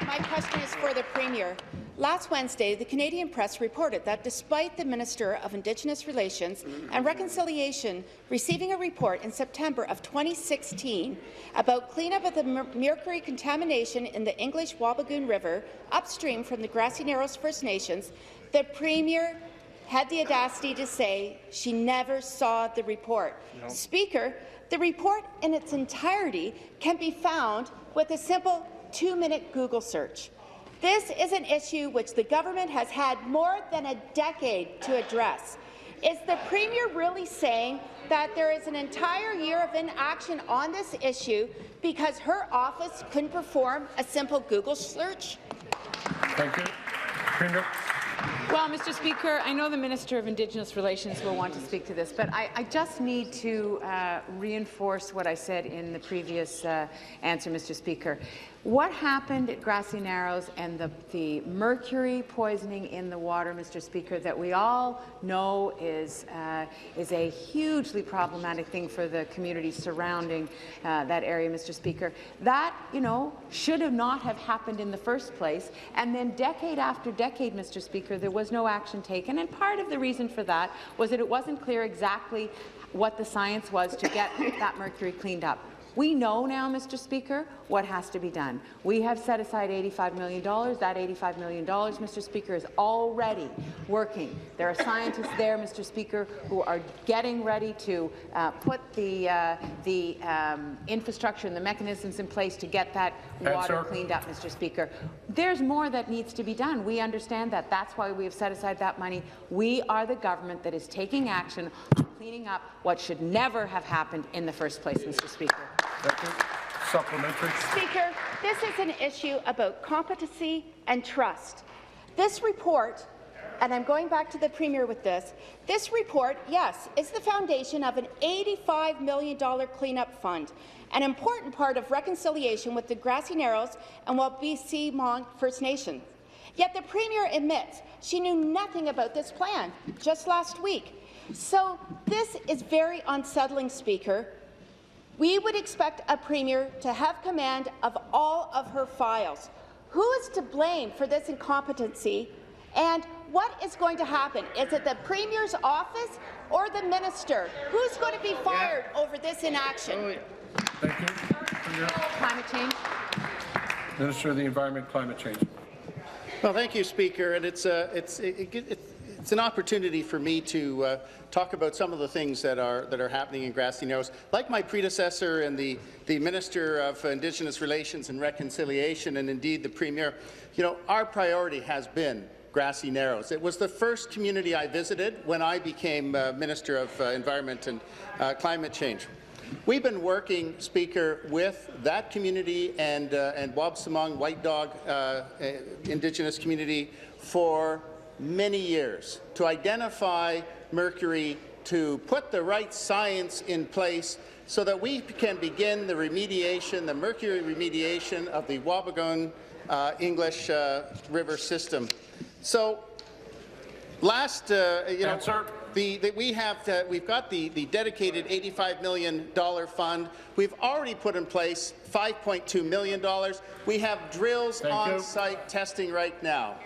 My question is for the Premier. Last Wednesday, the Canadian Press reported that despite the Minister of Indigenous Relations and Reconciliation receiving a report in September of 2016 about cleanup of the mercury contamination in the English Wabigoon River upstream from the Grassy Narrows First Nations, the Premier had the audacity to say she never saw the report. No. Speaker, the report in its entirety can be found with a simple 2-minute Google search. This is an issue which the government has had more than a decade to address. Is the Premier really saying that there is an entire year of inaction on this issue because her office couldn't perform a simple Google search? Thank you. Premier. Well, Mr. Speaker, I know the Minister of Indigenous Relations will want to speak to this, but I just need to reinforce what I said in the previous answer, Mr. Speaker. What happened at Grassy Narrows and the mercury poisoning in the water, Mr. Speaker, that we all know is a hugely problematic thing for the communities surrounding that area, Mr. Speaker, that, should have not have happened in the first place. And then decade after decade, Mr. Speaker, there was no action taken. And part of the reason for that was that it wasn't clear exactly what the science was to get that mercury cleaned up. We know now, Mr. Speaker, what has to be done. We have set aside $85 million. That $85 million, Mr. Speaker, is already working. There are scientists there, Mr. Speaker, who are getting ready to put the infrastructure and the mechanisms in place to get that water cleaned up, Mr. Speaker. There's more that needs to be done. We understand that. That's why we have set aside that money. We are the government that is taking action on cleaning up what should never have happened in the first place, Mr. Speaker. Supplementary. Speaker, this is an issue about competency and trust. This report, and I'm going back to the Premier with this report, yes, is the foundation of an $85 million cleanup fund, an important part of reconciliation with the Grassy Narrows and BC Hmong First Nation. Yet the Premier admits she knew nothing about this plan just last week. So this is very unsettling, Speaker. We would expect a Premier to have command of all of her files. Who is to blame for this incompetency, and what is going to happen? Is it the Premier's office or the Minister? Who's going to be fired over this inaction? Thank you. Climate change. Minister of the Environment, Climate Change. Well, thank you, Speaker, and it's an opportunity for me to talk about some of the things that are happening in Grassy Narrows. Like my predecessor and the Minister of Indigenous Relations and Reconciliation, and indeed the Premier, our priority has been Grassy Narrows. It was the first community I visited when I became Minister of Environment and Climate Change. We've been working, Speaker, with that community and Wabsamong White Dog Indigenous community for many years to identify mercury, to put the right science in place so that we can begin the remediation, the mercury remediation of the Wabigoon English River system. So last, we've got the dedicated $85 million fund. We've already put in place $5.2 million. We have drills on site testing right now.